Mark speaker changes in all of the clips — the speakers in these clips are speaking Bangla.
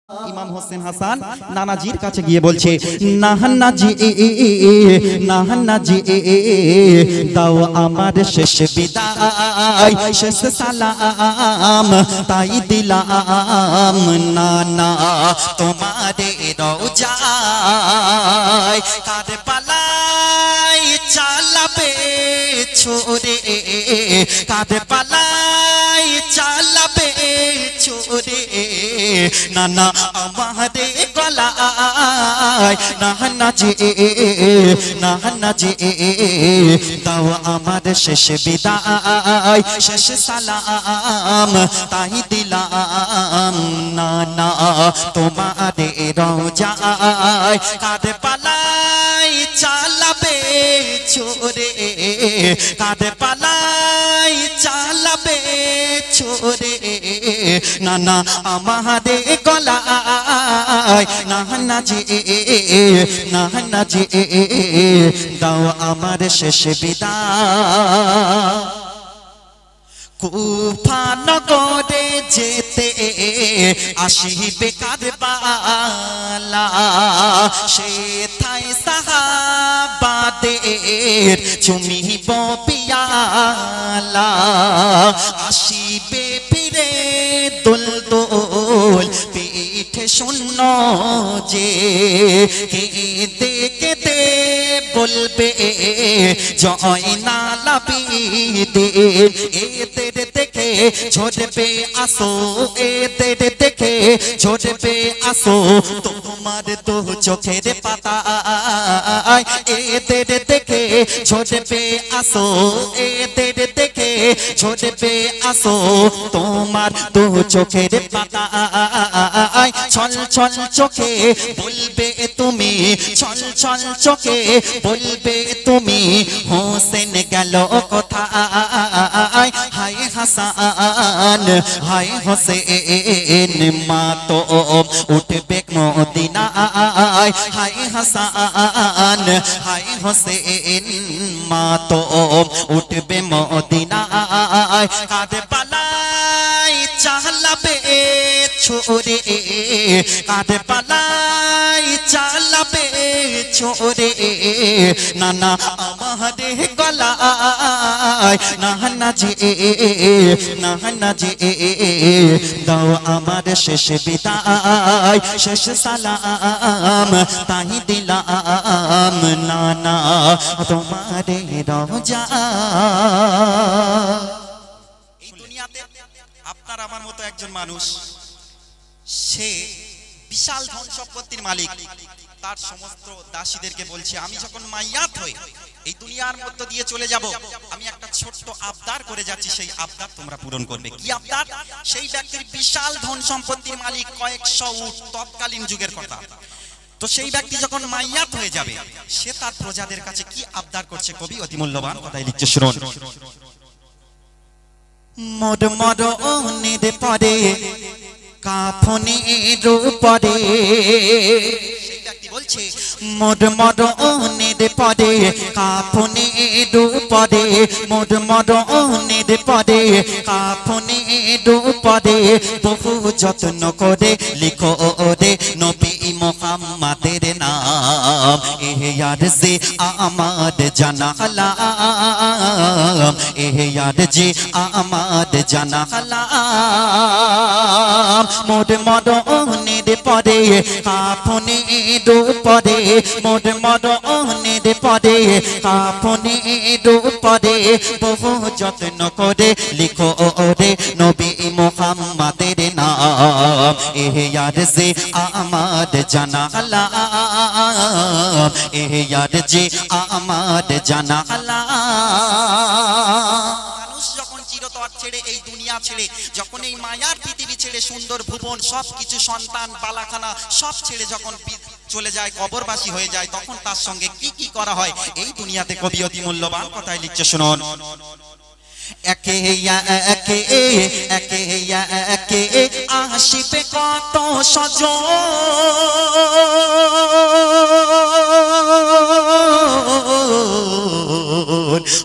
Speaker 1: ইমাম হোসেন হাসান নানাজির কাছে গিয়ে বলছে, নানাজি নানাজি দাও আমার শেষ বিদায়, শেষ সালাম তাই দিলাম নানা তোমারে রওজায়, কারবালায় চালাবে ছোরে, কারবালায় চালাবে ছোরে নানা আমারে গলায়, নানাজি নানাজি দাও আমার শেষ বিদায়, শেষ সালাম তাই দিলাম নানা তোমারে রওজায়, কারবালায় চালাবে ছোরে, কারবালায় চালাবে ছোরে নানা আমারে গলায়, নানাজি নানাজি দাও আমার শেষ বিদায়। কুফা নগরে যেতে আসিবে কারবালা, সেথায় সাহাবাদের চুমিব পিয়ালা, আসিবে ফিরে দোল দোল পিঠে শূন্য যে, কেঁদে কেঁদে বলবে জয়নাল আবিদিন, এদের দেখে ঝরবে আসো, এদের দেখে ঝরবে আসো তোমার দু চোখের পাতায়, এদের দেখে ঝরবে আসো, এদের দেখে ঝরবে আসো তোমার দু চোখের পাতায়, ছল ছল চোখে বলবে তুমি, ছল ছল চোখে বলবে তুমি হোসেন গেল কোথায়, হায় হাসান হায় হোসেন মা তো উঠবে মদিনায়, হায় হাসান হায় হোসেন মা তো উঠবে মদিনায়, কারবালায় চালাবে ছোরে, কারবালায় চালাবে ছোরে নানা আমারে গলায়, নানাজি নানাজি দাও আমার শেষ বিদায়, শেষ সালাম তাই দিলাম নানা তোমারে রওজায়। এই দুনিয়াতে আপনার আমার মতো একজন মানুষ, সে বিশাল ধন সম্পত্তির মালিক, তার সমস্ত দাসীদেরকে বলছে আমি যখন মাইয়াত হয়ে এই দুনিয়ার মধ্য দিয়ে চলে যাব, আমি একটা ছোট্ট আবদার করে যাচ্ছি, সেই আবদার তোমরা পূরণ করবে। কি আবদার? সেই ব্যক্তির বিশাল ধন সম্পত্তির মালিক, কয়েকশো উট, তৎকালীন যুগের কথা। তো সেই ব্যক্তি যখন মাইয়াত হয়ে যাবে, সে তার প্রজাদের কাছে কি আবদার করছে, কবি অতি মূল্যবান কথাই লিখছে, শুনুন। মোর মরণের পরে কাফনের উপরে, সেই ব্যক্তি বলছে মোর মরণের পরে কাফনের উপরে, মোর মরণের পরে কাফনের উপরে বহু যত্ন করে লিখো রে নবী মুহাম্মাদের নাম, এ আরজে আমার জানালাম, এ আরজে আমার জানালাম, মোর মরণের পরে কাফনের উপরে, মোর মরণের পরে কাফনের উপরে বহু যত্ন করে লিখো রে নবী মুহাম্মাদের নাম, এ আরজে আমার জানালাম, এ আরজে আমার জানালাম। ছেড়ে এই দুনিয়া ছেড়ে, যখন এই মায়ার পৃথিবী ছেড়ে, সুন্দর ভুবন সবকিছু, সন্তান বালাখানা সব ছেড়ে যখন চলে যায়, কবরবাসী হয়ে যায়, তখন তার সঙ্গে কি কি করা হয় এই দুনিয়াতে কবি অতি মূল্যবান কথাই লিখছে, শুনুন। একে একে একে একে আসিবে কত সজন,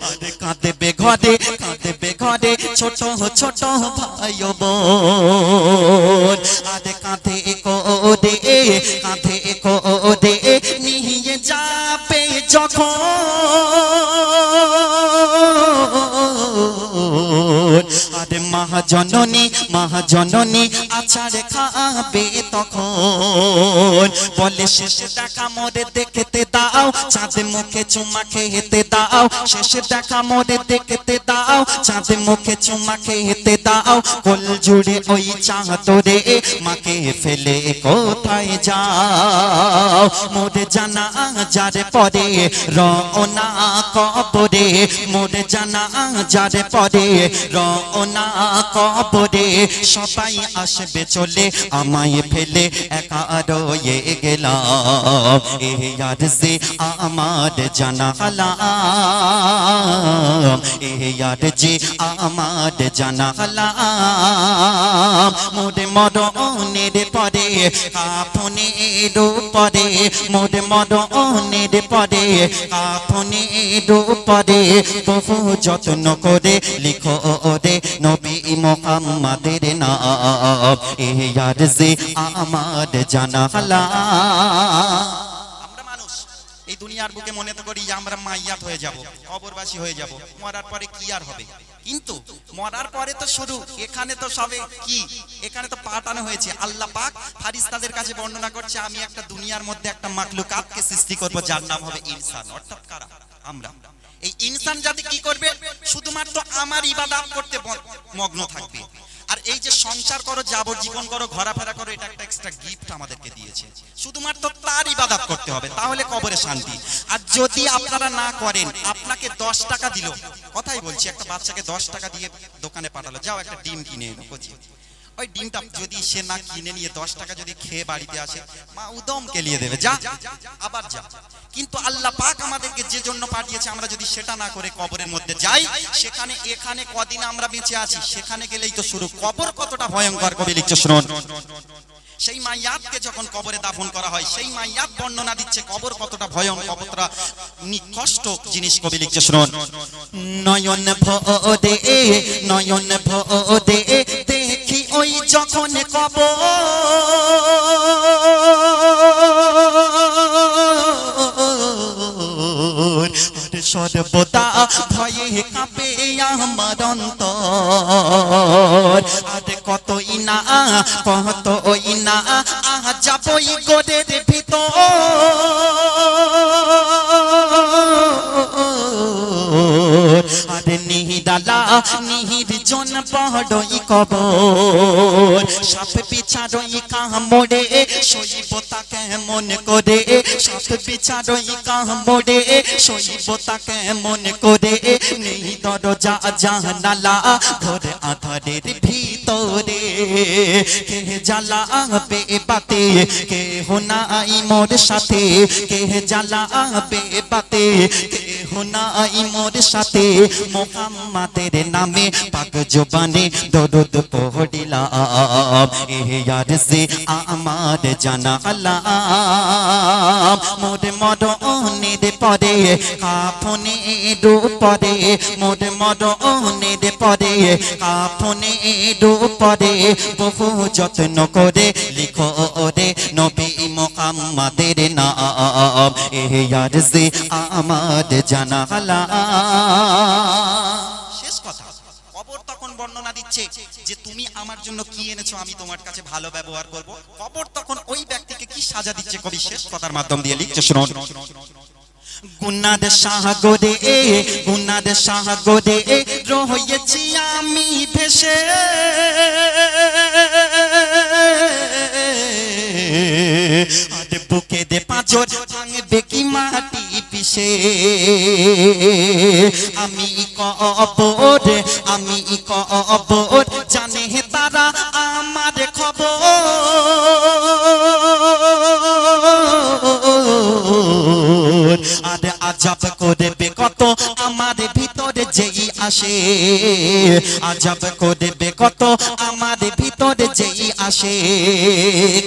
Speaker 1: আরে কাঁদবে ঘরে কাঁদবে ঘরে ছোট ছোট ভাই বোন, আরে কাঁদে করে কাঁধে করে নিয়ে যাবে যখন আরে মহাজননী আচার খাবে তখন বলে শেষে দেখা মোরে দেখতে দাও চাঁদ মুখে চুমা খেতে দাও শেষে দেখা মোরে দেখতে দাও চাঁদ মুখে চুমা খেতে দাও কোল জুড়ে ওই চাঁদরে মাকে ফেলে কোথায় যাও মোরে জানা যারে পরে রওনা কবরে মোরে জানা যারে পরে রওনা কবরে সবাই আসবে চলে আমায় ফেলে একা রয়ে গেলাম এ আরজে আমার জানালাম এ আরজে আমার জানালাম মোরে মরণের পরে কাফনের উপরে মোরে মরণের পরে কাফনের উপরে বহু যত্ন করে লিখো রে নবী মুহাম্মাদের নাম এ আরজে আমার জানালাম আমরা মানুষ এই দুনিয়ার বুকে মনে তো করি আমরা মাইয়াত হয়ে যাব কবরবাসী হয়ে যাব মরার পরে কি আর হবে কিন্তু মরার পরে তো শুরু এখানে তো সবে কি এখানে তো পাঠানো হয়েছে আল্লাহ পাক ফেরেশতাদের কাছে বর্ণনা করছে আমি একটা দুনিয়ার মধ্যে একটা মাখলুকাতকে সৃষ্টি করব যার নাম হবে ইনসান অর্থাৎ কারা আমরা এই ইনসান জাতি কি করবে শুধুমাত্র আমার ইবাদত করতে মগ্ন থাকবে আর এই যে সংসার করো যাবজ্জীবন করো ঘোরাফেরা করো এটা একটা এক্সট্রা গিফট আমাদেরকে দিয়েছে শুধুমাত্র তার ইবাদত করতে হবে তাহলে কবরে শান্তি আর যদি আপনারা না করেন আপনাকে 10 টাকা দিল কথাই বলছি একটা বাচ্চাকে 10 টাকা দিয়ে দোকানে পাঠালো যাও একটা ডিম কিনে এনো বুঝি ওই ডিমটা যদি সে না কিনে নিয়ে 10 টাকা যদি খেয়ে বাড়িতে আসে মা উদম কেলিয়ে দেবে যা আবার যা কিন্তু আল্লাহ পাক আমাদেরকে যে জন্য পাঠিয়েছে আমরা যদি সেটা না করে কবরের মধ্যে যাই সেখানে এখানে কদিন আমরা বেঁচে আছি সেখানে গেলেই তো শুরু কবর কতটা ভয়ঙ্কর কবি লিখছে শুনুন সেই মাইয়াতকে যখন কবরে দাফন করা হয় সেই মাইয়াত বর্ণনা দিচ্ছে কবর কতটা ভয়ঙ্কর কতটা নিকষ্ট জিনিস কবি লিখছে শুনুন নয়ন ভরে দেখি ওই যখন কবর সর্বদা ভয়ে কাঁপে আমার অন্তর আর কতই না যাবই গোদের ভিতর আরে নিহিদালা নির্জন বড়ই কবর সাপ বিছাড়ই কামড়ে শৈব তাকে মন করে সাপ বিছাড়ই কামড়ে শৈব তাকে মন করে নেই দরজা জানালা ঘর আধারের ভিতরে কে জ্বালাবে বাতে কে হোনাই মোর সাথে কে জ্বালাবে বাতে কে হোনাই মোর সাথে মুহাম্মাদের নামে পাক জবানে দরুদ পড়িলাম এ আরজে আমার জানালাম মোর মরণের পরে কাফনের উপরে মোর মরণের পরে কাফনের উপরে বহু যত্ন করে লিখো রে নবী মুহাম্মাদের নাম এ আরজে আমার জানালাম শেষ কথা কবর তখন বর্ণনা দিচ্ছে যে তুমি আমার জন্য কি এনেছো আমি তোমার কাছে ভালো ব্যবহার করব কবর তখন ওই ব্যক্তিকে কি সাজা দিচ্ছে কবি শেষ কথার মাধ্যম দিয়ে লিখছে শুনুন গুনার সাগরে রয়েছি আমি ভেসে আর বুকে দে পাঁচর ভাঙবে কি মাটি পিছে আমি কবর জানে তারা আমার খবর আর আজাব করবে কত আমার ভিতরে যেই আসে আজাব করবে কত আমার ভিতরে যেই আসে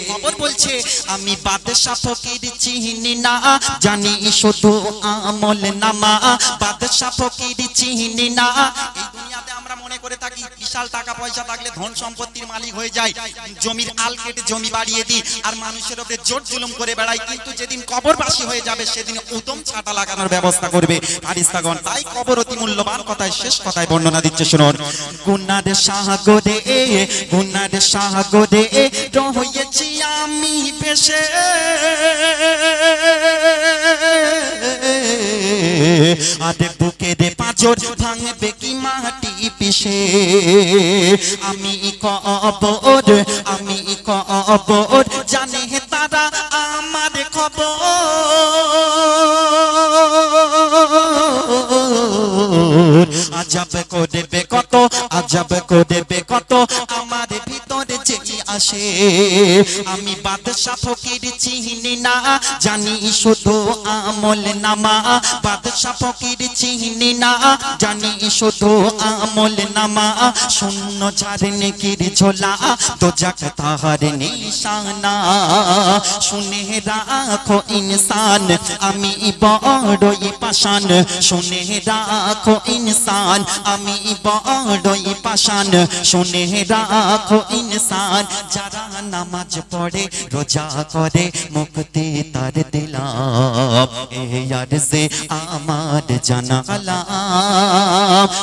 Speaker 1: খবর বলছে আমি বাদশা ফকির চিনি না জানি শুধু আমল নামা বাদশা ফকির চিনি না এই দুনিয়াতে আমরা মনে করে থাকি থাকি, বিশাল টাকা পয়সা থাকলে ধন সম্পত্তির মালিক হয়ে যায়, জমির আল কেটে জমি বাড়িয়ে দিই আর মানুষের উপরে জোর জুলুম করে বেড়াই, কিন্তু যেদিন কবরবাসী হয়ে যাবে সেদিন উদম ছাটা লাগানোর ব্যবস্থা করবে ফারিস্তাগণ। তাই কবর অতি মূল্যবান। কথায় শেষ কথায় বর্ণনা দিচ্ছে শুনুন। গুনার সাগরে, গুনার সাগরে রয়েছি আমি ভেসে, আরে বুকের পাঁজর ভাঙবে কি মাটি পিষে, আমি কবর, আমি কবর, জানে তারা আমার খবর, আজব করবে কত, আজব করবে কত আমার ভিতরে যে আসে, আমি বাদশা ফকির চিনি না, জানি শুধু আমল নামা, বাদশা ফকির চিনি না, জানি শুধু আমল নামা, শূন্য ঝাড় নেকির ঝোলা দোজাখ তাহার নিশানা, শুনে রাখো ইনসান আমি বড়ই পাষাণ, শুনে রাখো ইনসান আমি বড়ই পাষাণ, শুনে রাখো ইনসান যারা নামাজ পড়ে রোজা করে মুক্তি তার দিলাম, এই আরজে আমার জানালাম,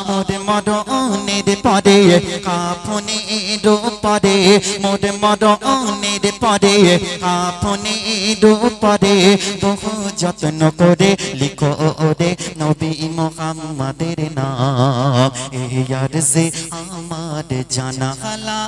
Speaker 1: মোর মরণের পরে কাফনের পরে, মোর মরণের পরে কাফনের পরে বহু যত্ন করে লিখো ওরে নবী মুহাম্মাদের নাম, এই আরজে আমার জানালাম।